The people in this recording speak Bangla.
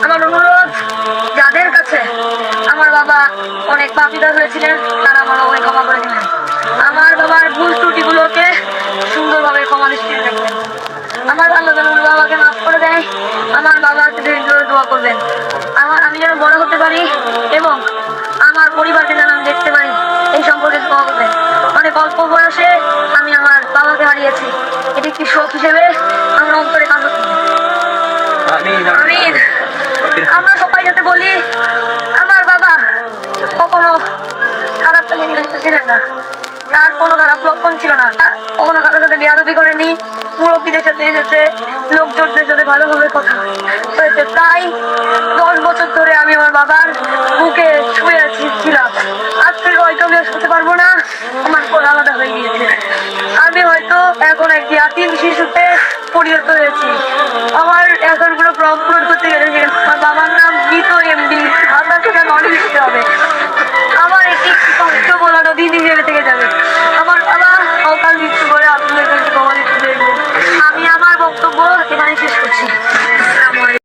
আমার অনুরোধ, যাদের কাছে আমার বাবা অনেক পাপিদা হয়েছিলেন তারা আমার বাবাকে ক্ষমা করে দিলেন। আমার বাবার ভুল ত্রুটিগুলোকে সুন্দরভাবে ক্ষমা দৃষ্টিতে দেখবেন। আমার আল্লাহ যেন আমার বাবাকে মাফ করে দেয়। আমার বাবাকে দোয়া করবেন আমি যেন বড় হতে পারি এবং আমার পরিবারকে যেন আমি দেখতে পারি, এই সম্পর্কে দোয়া করবেন। অনেক অল্প বয়সে আমি আমার বাবাকে হারিয়েছি, এটি একটি শোক হিসেবে আমার অন্তরে কান্না। আমরা সবাই যাতে বলি আমার বাবা কখনো খারাপ ছিলেন না, তার কোনো খারাপ লক্ষণ ছিল না, কখনো কারোর সাথে বেয়াদবি করেনি, মুরব্বীদের সাথে এসেছে, লোকজনদের সাথে ভালোভাবে কথা হয়েছে। তাই 10 বছর ধরে আমি আমার বাবার বুকে শুয়ে ছিলাম। আজ থেকে হয়তো আমি শুতে পারবো না, আমার কোন আলাদা হয়ে গিয়েছে। আমি হয়তো এখন একটি আতিম শিশুতে পরিণত হয়েছি। আমার এখন কোনো ফর্ম পূরণ করতে গেলে আমার বাবার নাম গীত এমডি, আপনাকে যেন অনেক লিখতে হবে। আমার একটি কষ্ট বলানো দিন হিসেবে থেকে যাবে।